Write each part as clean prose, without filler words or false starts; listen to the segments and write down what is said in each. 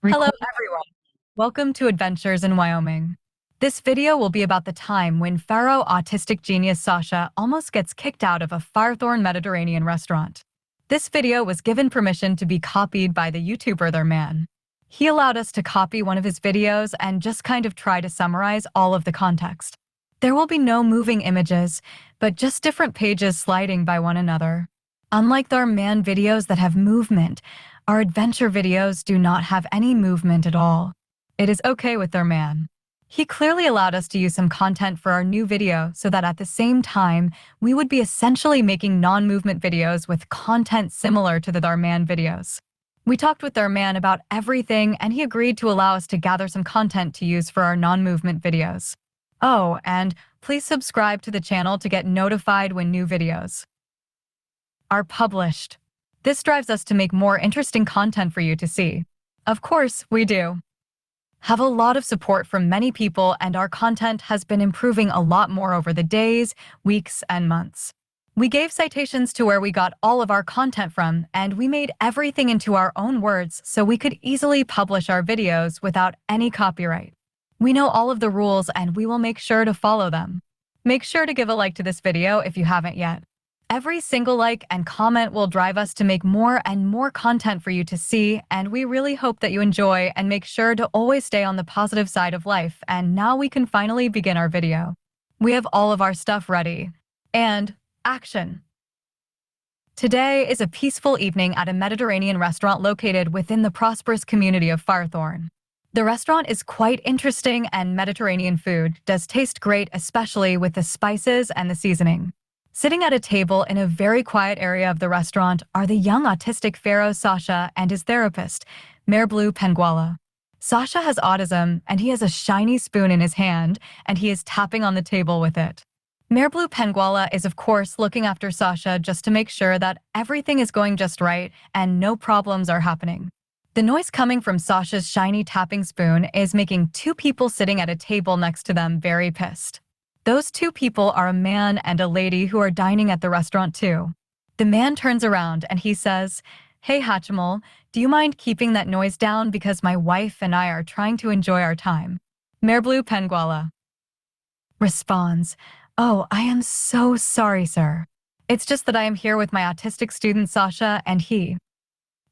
Hello, Record. everyone. Welcome to Adventures in Wyoming. This video will be about the time when Pharaoh Autistic genius Sasha almost gets kicked out of a Firethorne Mediterranean restaurant. This video was given permission to be copied by the YouTuber Dhar Mann. He allowed us to copy one of his videos and just kind of try to summarize all of the context. There will be no moving images, but just different pages sliding by one another. Unlike Dhar Mann videos that have movement, our adventure videos do not have any movement at all. It is okay with Dhar Mann. He clearly allowed us to use some content for our new video so that at the same time, we would be essentially making non-movement videos with content similar to the Dhar Mann videos. We talked with Dhar Mann about everything and he agreed to allow us to gather some content to use for our non-movement videos. Oh, and please subscribe to the channel to get notified when new videos are published. This drives us to make more interesting content for you to see. Of course, we do have a lot of support from many people and our content has been improving a lot more over the days, weeks, and months. We gave citations to where we got all of our content from and we made everything into our own words so we could easily publish our videos without any copyright. We know all of the rules and we will make sure to follow them. Make sure to give a like to this video if you haven't yet. Every single like and comment will drive us to make more and more content for you to see, and we really hope that you enjoy and make sure to always stay on the positive side of life. And now we can finally begin our video. We have all of our stuff ready. And action! Today is a peaceful evening at a Mediterranean restaurant located within the prosperous community of Firethorne. The restaurant is quite interesting and Mediterranean food does taste great, especially with the spices and the seasoning. Sitting at a table in a very quiet area of the restaurant are the young autistic Pharaoh Sasha and his therapist, Blue Penguala. Sasha has autism and he has a shiny spoon in his hand and he is tapping on the table with it. Blue Penguala is of course looking after Sasha just to make sure that everything is going just right and no problems are happening. The noise coming from Sasha's shiny tapping spoon is making two people sitting at a table next to them very pissed. Those two people are a man and a lady who are dining at the restaurant too. The man turns around and he says, "Hey Hatchimal, do you mind keeping that noise down because my wife and I are trying to enjoy our time?" Blue Penguala responds, "Oh, I am so sorry, sir. It's just that I am here with my autistic student Sasha and he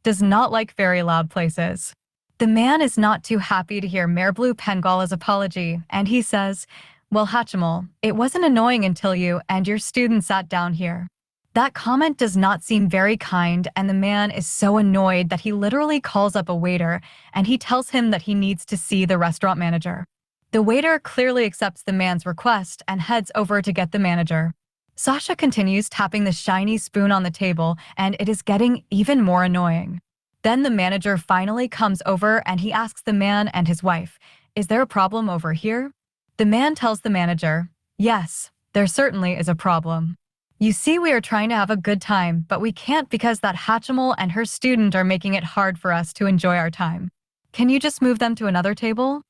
does not like very loud places." The man is not too happy to hear Blue Penguala's apology and he says, "Well, Hatchimal, it wasn't annoying until you and your student sat down here." That comment does not seem very kind and the man is so annoyed that he literally calls up a waiter and he tells him that he needs to see the restaurant manager. The waiter clearly accepts the man's request and heads over to get the manager. Sasha continues tapping the shiny spoon on the table and it is getting even more annoying. Then the manager finally comes over and he asks the man and his wife, "Is there a problem over here?" The man tells the manager, "Yes, there certainly is a problem. You see, we are trying to have a good time, but we can't because that Hatchimal and her student are making it hard for us to enjoy our time. Can you just move them to another table?"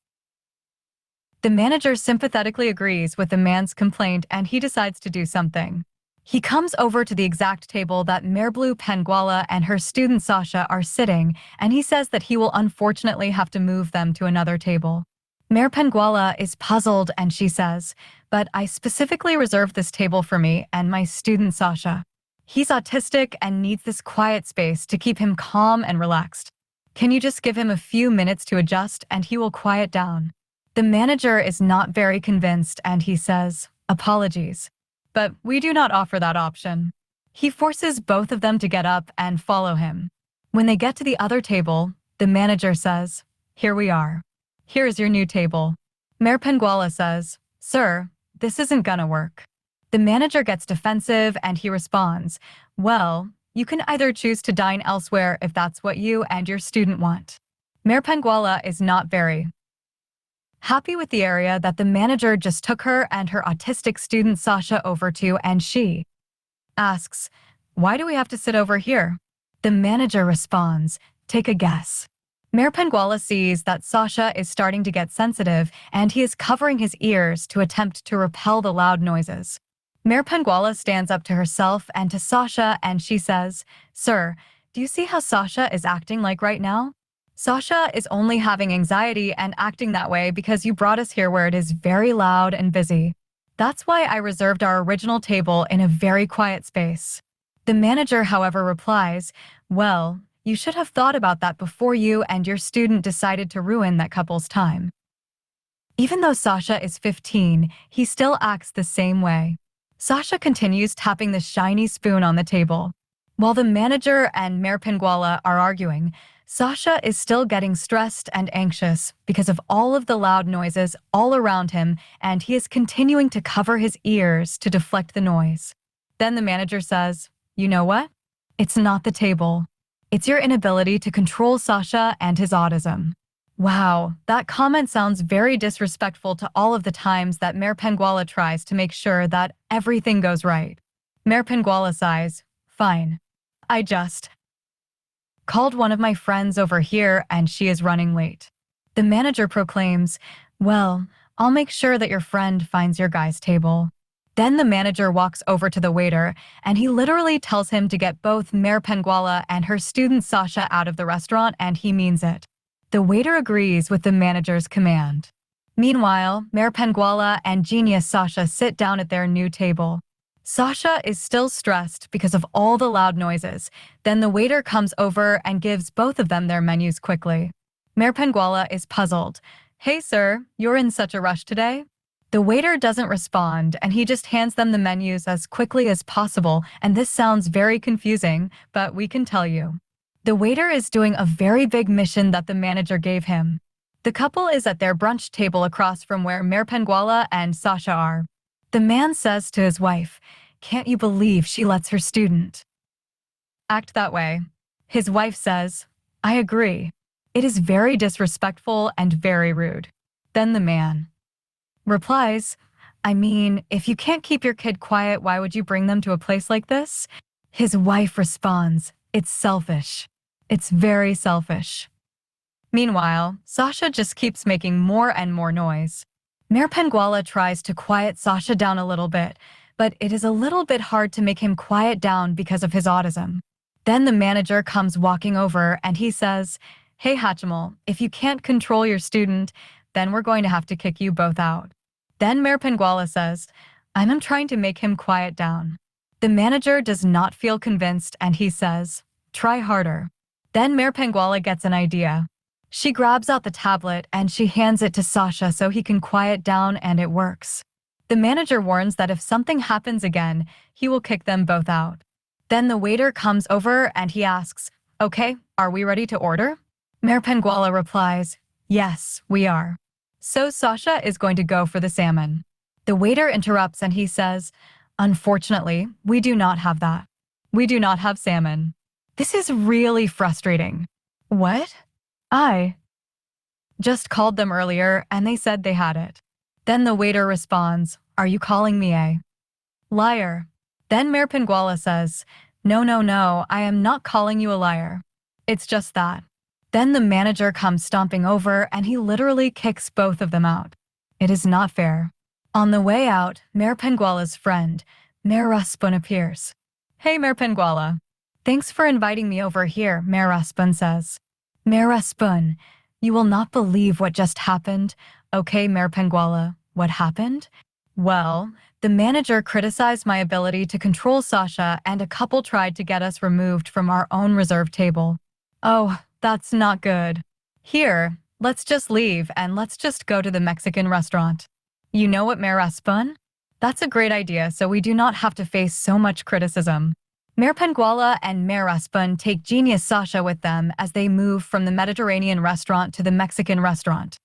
The manager sympathetically agrees with the man's complaint and he decides to do something. He comes over to the exact table that Blue Penguala and her student Sasha are sitting and he says that he will unfortunately have to move them to another table. Penguala is puzzled and she says, "But I specifically reserved this table for me and my student Sasha. He's autistic and needs this quiet space to keep him calm and relaxed. Can you just give him a few minutes to adjust and he will quiet down?" The manager is not very convinced and he says, "Apologies, but we do not offer that option." He forces both of them to get up and follow him. When they get to the other table, the manager says, "Here we are. Here is your new table." Penguala says, "Sir, this isn't gonna work." The manager gets defensive and he responds, "Well, you can either choose to dine elsewhere if that's what you and your student want." Penguala is not very happy with the area that the manager just took her and her autistic student Sasha over to and she asks, "Why do we have to sit over here?" The manager responds, "Take a guess." Penguala sees that Sasha is starting to get sensitive and he is covering his ears to attempt to repel the loud noises. Penguala stands up to herself and to Sasha and she says, "Sir, do you see how Sasha is acting like right now?" Sasha is only having anxiety and acting that way because you brought us here where it is very loud and busy. That's why I reserved our original table in a very quiet space. The manager, however, replies, well, you should have thought about that before you and your student decided to ruin that couple's time. Even though Sasha is 15, he still acts the same way. Sasha continues tapping the shiny spoon on the table. While the manager and Mayor Penguala are arguing, Sasha is still getting stressed and anxious because of all of the loud noises all around him, and he is continuing to cover his ears to deflect the noise. Then the manager says, you know what? It's not the table. It's your inability to control Sasha and his autism. Wow, that comment sounds very disrespectful to all of the times that Mayor Penguala tries to make sure that everything goes right. Mayor Penguala sighs, fine. I just called one of my friends over here and she is running late. The manager proclaims, well, I'll make sure that your friend finds your guy's table. Then the manager walks over to the waiter and he literally tells him to get both Mayor Penguala and her student Sasha out of the restaurant, and he means it. The waiter agrees with the manager's command. Meanwhile, Mayor Penguala and genius Sasha sit down at their new table. Sasha is still stressed because of all the loud noises. Then the waiter comes over and gives both of them their menus quickly. Mayor Penguala is puzzled. Hey sir, you're in such a rush today? The waiter doesn't respond and he just hands them the menus as quickly as possible, and this sounds very confusing, but we can tell you. The waiter is doing a very big mission that the manager gave him. The couple is at their brunch table across from where Mayor Penguala and Sasha are. The man says to his wife, can't you believe she lets her student act that way? His wife says, I agree. It is very disrespectful and very rude. Then the man replies, I mean, if you can't keep your kid quiet, why would you bring them to a place like this? His wife responds, it's selfish. It's very selfish. Meanwhile, Sasha just keeps making more and more noise. Mayor Penguala tries to quiet Sasha down a little bit, but it is a little bit hard to make him quiet down because of his autism. Then the manager comes walking over and he says, hey Hatchimal, if you can't control your student, then we're going to have to kick you both out. Then Mayor Penguala says, I'm trying to make him quiet down. The manager does not feel convinced and he says, try harder. Then Mayor Penguala gets an idea. She grabs out the tablet and she hands it to Sasha so he can quiet down, and it works. The manager warns that if something happens again, he will kick them both out. Then the waiter comes over and he asks, okay, are we ready to order? Mayor Penguala replies, yes, we are. So Sasha is going to go for the salmon. The waiter interrupts and he says, unfortunately, we do not have that. We do not have salmon. This is really frustrating. What? I just called them earlier and they said they had it. Then the waiter responds, are you calling me a liar? Then Mayor Penguala says, no, I am not calling you a liar. It's just that. Then the manager comes stomping over and he literally kicks both of them out. It is not fair. On the way out, Mayor Penguala's friend, Mayor Raspun, appears. Hey Mayor Penguala. Thanks for inviting me over here, Mayor Raspun says. Mayor Raspun, you will not believe what just happened. Okay, Mayor Penguala, what happened? Well, the manager criticized my ability to control Sasha and a couple tried to get us removed from our own reserved table. Oh, that's not good. Here, let's just leave and let's just go to the Mexican restaurant. You know what, Mayor Raspun? That's a great idea, so we do not have to face so much criticism. Mayor Penguala and Mayor Raspun take genius Sasha with them as they move from the Mediterranean restaurant to the Mexican restaurant.